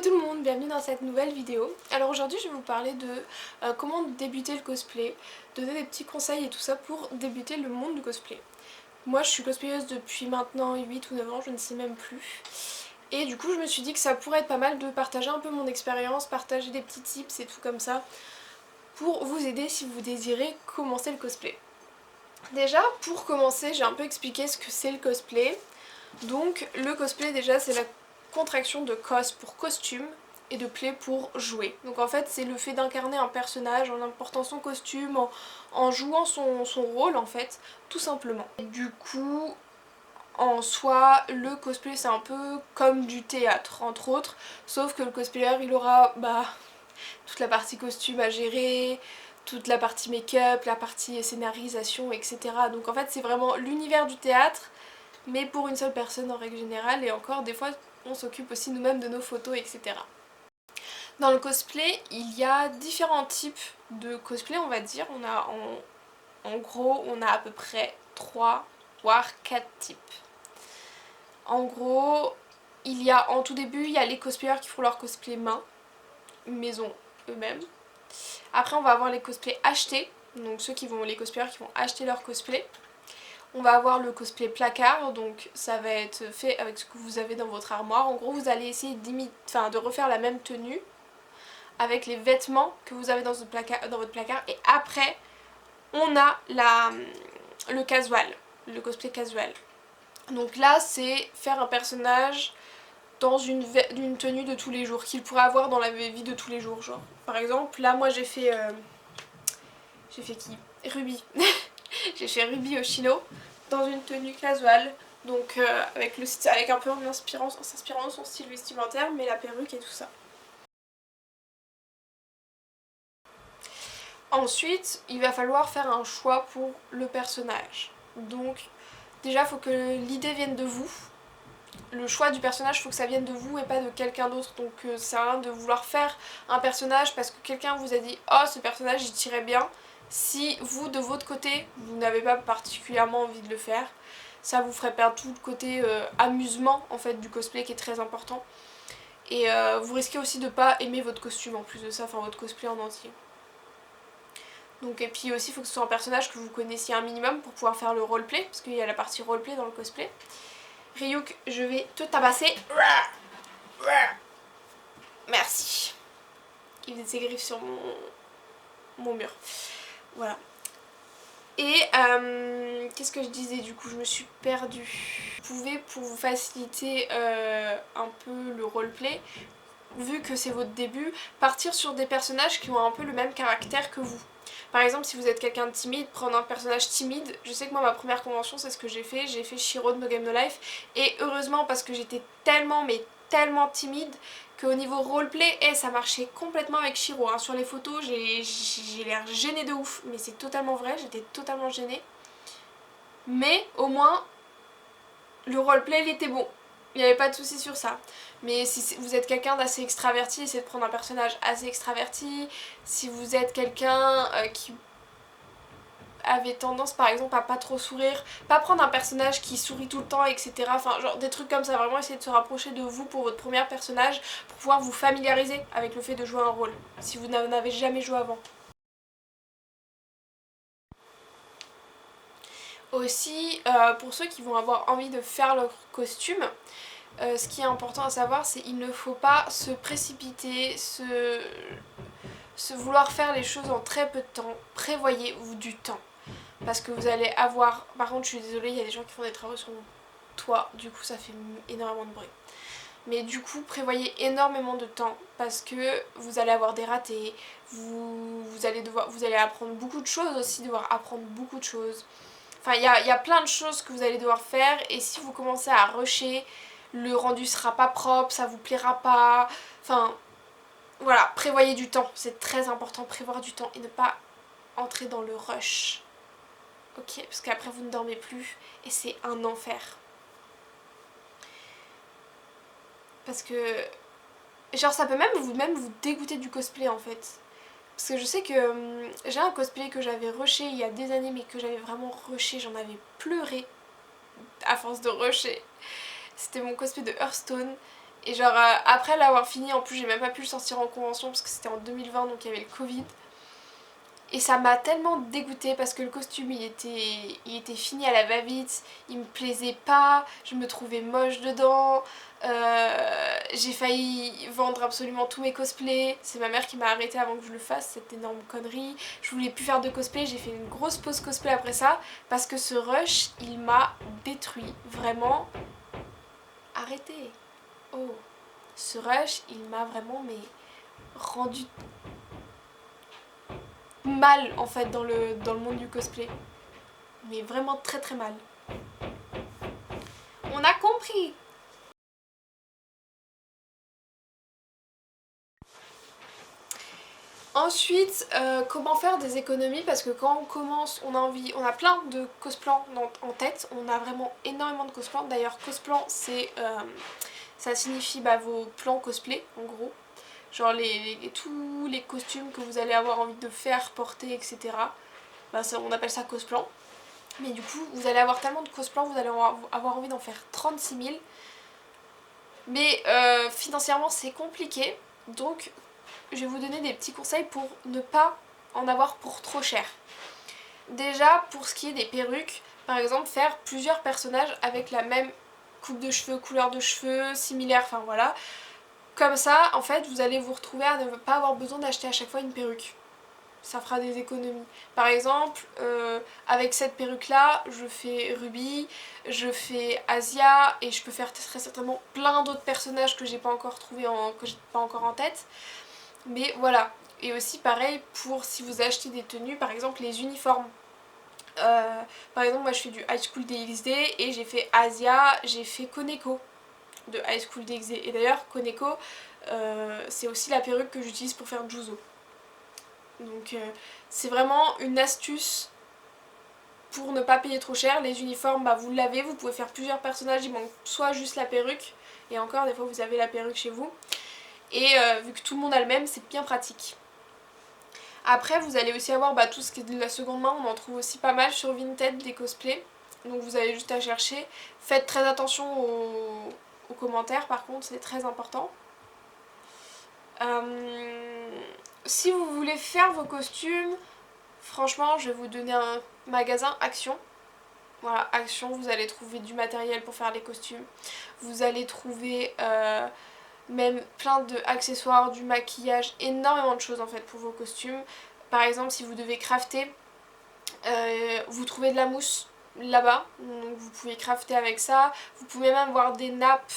tout le monde, bienvenue dans cette nouvelle vidéo. Alors aujourd'hui je vais vous parler de comment débuter le cosplay, donner des petits conseils et tout ça pour débuter le monde du cosplay. Moi je suis cosplayeuse depuis maintenant 8 ou 9 ans, je ne sais même plus. Et du coup je me suis dit que ça pourrait être pas mal de partager un peu mon expérience, partager des petits tips et tout comme ça pour vous aider si vous désirez commencer le cosplay. Déjà pour commencer j'ai un peu expliqué ce que c'est le cosplay. Donc le cosplay déjà c'est la contraction de cos pour costume et de play pour jouer. Donc en fait c'est le fait d'incarner un personnage en portant son costume, en jouant son rôle en fait, tout simplement. Et du coup en soi le cosplay c'est un peu comme du théâtre entre autres, sauf que le cosplayer il aura toute la partie costume à gérer, toute la partie make-up, la partie scénarisation, etc. Donc en fait c'est vraiment l'univers du théâtre mais pour une seule personne en règle générale, et encore des fois on s'occupe aussi nous-mêmes de nos photos, etc. Dans le cosplay, il y a différents types de cosplay, on va dire. En gros, on a à peu près 3 voire 4 types. En gros, en tout début, il y a les cosplayers qui font leur cosplay maison eux-mêmes. Après, on va avoir les cosplays achetés, donc les cosplayers qui vont acheter leur cosplay. On va avoir le cosplay placard, donc ça va être fait avec ce que vous avez dans votre armoire. En gros, vous allez essayer de refaire la même tenue avec les vêtements que vous avez dans votre placard. Et après, on a le casual, le cosplay casual. Donc là, c'est faire un personnage dans une tenue de tous les jours, qu'il pourrait avoir dans la vie de tous les jours. Genre, par exemple, là, moi j'ai fait... j'ai fait qui Ruby. J'ai fait Ruby Oshino dans une tenue casual, donc avec un peu en s'inspirant de son style vestimentaire, mais la perruque et tout ça. Ensuite, il va falloir faire un choix pour le personnage. Donc déjà, il faut que l'idée vienne de vous. Le choix du personnage, il faut que ça vienne de vous et pas de quelqu'un d'autre. Donc ça sert à rien de vouloir faire un personnage parce que quelqu'un vous a dit « Oh, ce personnage, il tirait bien ». Si vous, de votre côté, vous n'avez pas particulièrement envie de le faire, ça vous ferait perdre tout le côté amusement en fait du cosplay qui est très important. Et vous risquez aussi de pas aimer votre costume en plus de ça, enfin votre cosplay en entier. Donc, et puis aussi il faut que ce soit un personnage que vous connaissiez un minimum pour pouvoir faire le roleplay, parce qu'il y a la partie roleplay dans le cosplay. Ryuk, je vais te tabasser. Merci. Il faisait ses griffes sur mon mur. Voilà. Et qu'est-ce que je disais du coup, je me suis perdue. Vous pouvez, pour vous faciliter un peu le roleplay, vu que c'est votre début, partir sur des personnages qui ont un peu le même caractère que vous. Par exemple, si vous êtes quelqu'un de timide, prendre un personnage timide. Je sais que moi, ma première convention, c'est ce que j'ai fait Shiro de No Game No Life. Et heureusement, parce que j'étais tellement, mais tellement timide, qu'au niveau roleplay, ça marchait complètement avec Shiro. Hein. Sur les photos, j'ai l'air gênée de ouf, mais c'est totalement vrai, j'étais totalement gênée. Mais au moins, le roleplay, il était bon. Il n'y avait pas de souci sur ça. Mais si vous êtes quelqu'un d'assez extraverti, essayez de prendre un personnage assez extraverti. Si vous êtes quelqu'un qui avait tendance par exemple à pas trop sourire, pas prendre un personnage qui sourit tout le temps, etc. Enfin, genre des trucs comme ça, vraiment essayer de se rapprocher de vous pour votre premier personnage, pour pouvoir vous familiariser avec le fait de jouer un rôle, si vous n'en avez jamais joué avant. Aussi, pour ceux qui vont avoir envie de faire leur costume, ce qui est important à savoir, c'est qu'il ne faut pas se précipiter, se vouloir faire les choses en très peu de temps. Prévoyez-vous du temps. Parce que vous allez avoir... Par contre, je suis désolée, il y a des gens qui font des travaux sur mon toit, du coup ça fait énormément de bruit. Mais du coup, prévoyez énormément de temps parce que vous allez avoir des ratés, vous allez apprendre beaucoup de choses aussi, devoir apprendre beaucoup de choses. Enfin, il y a plein de choses que vous allez devoir faire et si vous commencez à rusher, le rendu sera pas propre, ça vous plaira pas. Enfin, voilà, prévoyez du temps. C'est très important, prévoir du temps et ne pas entrer dans le rush. Ok, parce qu'après vous ne dormez plus et c'est un enfer. Parce que, genre, ça peut même vous dégoûter du cosplay en fait. Parce que je sais que j'ai un cosplay que j'avais rushé il y a des années, mais que j'avais vraiment rushé, j'en avais pleuré à force de rusher. C'était mon cosplay de Hearthstone Et genre après l'avoir fini, en plus j'ai même pas pu le sortir en convention parce que c'était en 2020 donc il y avait le Covid. Et ça m'a tellement dégoûtée parce que le costume il était fini à la va-vite, il me plaisait pas, je me trouvais moche dedans, j'ai failli vendre absolument tous mes cosplays, c'est ma mère qui m'a arrêtée avant que je le fasse, cette énorme connerie. Je voulais plus faire de cosplay, j'ai fait une grosse pause cosplay après ça parce que ce rush il m'a détruit, vraiment. Arrêtez. Oh, ce rush il m'a vraiment mais rendu mal en fait dans le monde du cosplay. Mais vraiment très très mal. On a compris. Ensuite, comment faire des économies parce que quand on commence, on a plein de cosplans en tête, on a vraiment énormément de cosplans. D'ailleurs, cosplan, ça signifie vos plans cosplay en gros. Genre tous les costumes que vous allez avoir envie de faire, porter, etc. On appelle ça cosplan. Mais du coup, vous allez avoir tellement de cosplans, vous allez avoir envie d'en faire 36 000. Mais financièrement, c'est compliqué. Donc, je vais vous donner des petits conseils pour ne pas en avoir pour trop cher. Déjà, pour ce qui est des perruques, par exemple, faire plusieurs personnages avec la même coupe de cheveux, couleur de cheveux, similaire, enfin voilà. Comme ça, en fait, vous allez vous retrouver à ne pas avoir besoin d'acheter à chaque fois une perruque. Ça fera des économies. Par exemple, avec cette perruque là, je fais Ruby, je fais Asia et je peux faire très certainement plein d'autres personnages que j'ai pas encore que j'ai pas encore en tête. Mais voilà. Et aussi pareil pour si vous achetez des tenues, par exemple les uniformes. Par exemple, moi je fais du High School DxD et j'ai fait Asia, j'ai fait Koneko de High School DxD. Et d'ailleurs, Koneko, c'est aussi la perruque que j'utilise pour faire Juzo. Donc c'est vraiment une astuce pour ne pas payer trop cher. Les uniformes, vous l'avez, vous pouvez faire plusieurs personnages, il manque soit juste la perruque, et encore des fois vous avez la perruque chez vous. Et vu que tout le monde a le même, c'est bien pratique. Après vous allez aussi avoir tout ce qui est de la seconde main, on en trouve aussi pas mal sur Vinted des cosplays. Donc vous avez juste à chercher. Faites très attention aux commentaires par contre, c'est très important. Si vous voulez faire vos costumes, franchement je vais vous donner un magasin Action. Voilà, Action, vous allez trouver du matériel pour faire les costumes. Vous allez trouver même plein d'accessoires, du maquillage, énormément de choses en fait pour vos costumes. Par exemple, si vous devez crafter, vous trouvez de la mousse là-bas, donc vous pouvez crafter avec ça. Vous pouvez même avoir des nappes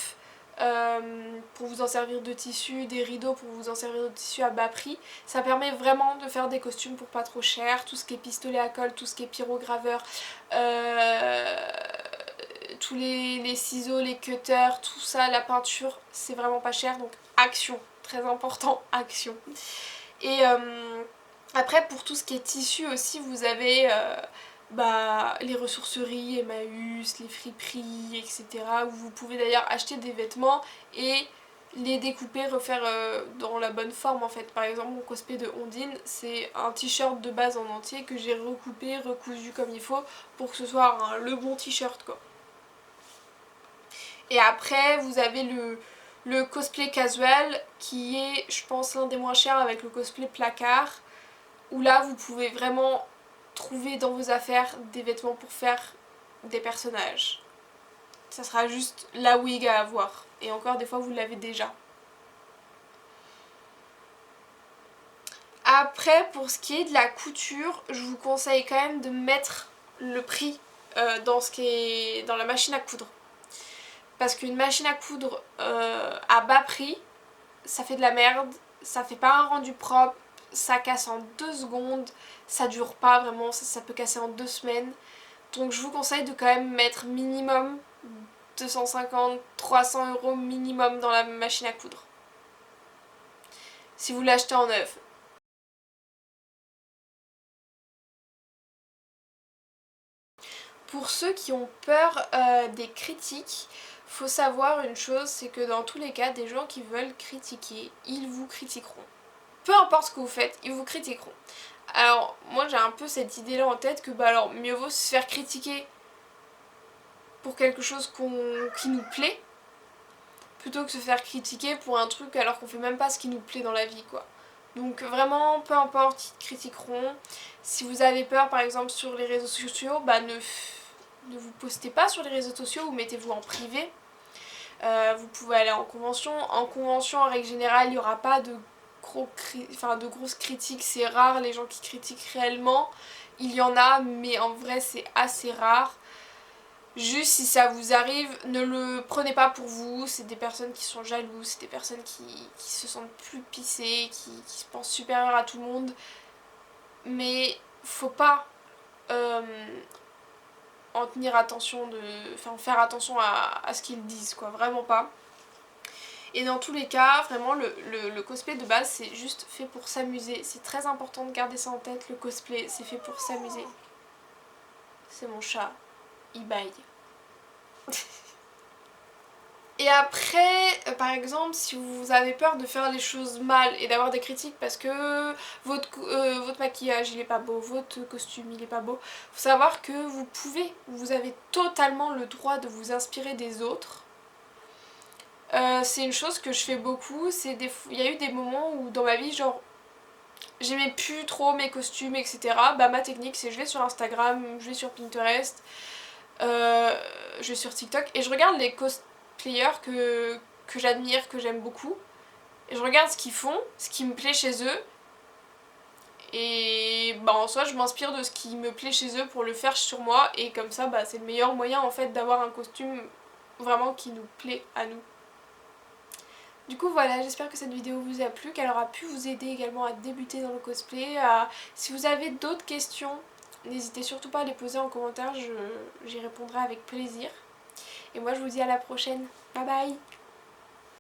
pour vous en servir de tissu, des rideaux pour vous en servir de tissu à bas prix. Ça permet vraiment de faire des costumes pour pas trop cher. Tout ce qui est pistolet à colle, tout ce qui est pyrograveur, tous les ciseaux, les cutters, tout ça, la peinture, c'est vraiment pas cher. Donc Action, très important, Action. Et après pour tout ce qui est tissu aussi, vous avez les ressourceries, Emmaüs, les friperies, etc. où vous pouvez d'ailleurs acheter des vêtements et les découper, refaire dans la bonne forme en fait. Par exemple mon cosplay de Ondine, c'est un t-shirt de base en entier que j'ai recoupé, recousu comme il faut pour que ce soit le bon t-shirt quoi. Et après vous avez le cosplay casual qui est je pense l'un des moins chers avec le cosplay placard où là vous pouvez vraiment trouver dans vos affaires des vêtements pour faire des personnages. Ça sera juste la wig à avoir. Et encore des fois vous l'avez déjà. Après pour ce qui est de la couture, je vous conseille quand même de mettre le prix dans la machine à coudre. Parce qu'une machine à coudre à bas prix, ça fait de la merde, ça fait pas un rendu propre, ça casse en 2 secondes, ça dure pas vraiment, ça peut casser en 2 semaines. Donc je vous conseille de quand même mettre minimum 250-300 € minimum dans la machine à coudre. Si vous l'achetez en neuf. Pour ceux qui ont peur des critiques, faut savoir une chose, c'est que dans tous les cas, des gens qui veulent critiquer, ils vous critiqueront. Peu importe ce que vous faites, ils vous critiqueront. Alors moi j'ai un peu cette idée là en tête que alors mieux vaut se faire critiquer pour quelque chose qui nous plaît plutôt que se faire critiquer pour un truc alors qu'on fait même pas ce qui nous plaît dans la vie quoi. Donc vraiment peu importe, ils te critiqueront. Si vous avez peur par exemple sur les réseaux sociaux, bah ne vous postez pas sur les réseaux sociaux ou mettez-vous en privé. Vous pouvez aller en convention. En convention en règle générale il n'y aura pas de grosses critiques, c'est rare les gens qui critiquent réellement. Il y en a mais en vrai c'est assez rare. Juste si ça vous arrive, ne le prenez pas pour vous, c'est des personnes qui sont jalouses, c'est des personnes qui se sentent plus pissées, qui se pensent supérieures à tout le monde. Mais faut pas en tenir attention, faire attention à ce qu'ils disent quoi, vraiment pas. Et dans tous les cas, vraiment le cosplay de base c'est juste fait pour s'amuser. C'est très important de garder ça en tête, le cosplay c'est fait pour s'amuser. C'est mon chat, il baille. Et après, par exemple, si vous avez peur de faire les choses mal et d'avoir des critiques parce que votre maquillage il est pas beau, votre costume il est pas beau, faut savoir que vous avez totalement le droit de vous inspirer des autres. C'est une chose que je fais beaucoup, il y a eu des moments où dans ma vie, genre, j'aimais plus trop mes costumes, etc. Bah ma technique c'est je vais sur Instagram, je vais sur Pinterest, je vais sur TikTok et je regarde les cosplayers que j'admire, que j'aime beaucoup. Et je regarde ce qu'ils font, ce qui me plaît chez eux. Et bah en soi je m'inspire de ce qui me plaît chez eux pour le faire sur moi. Et comme ça bah c'est le meilleur moyen en fait d'avoir un costume vraiment qui nous plaît à nous. Du coup voilà, j'espère que cette vidéo vous a plu, qu'elle aura pu vous aider également à débuter dans le cosplay. Si vous avez d'autres questions, n'hésitez surtout pas à les poser en commentaire, j'y répondrai avec plaisir. Et moi je vous dis à la prochaine, bye bye.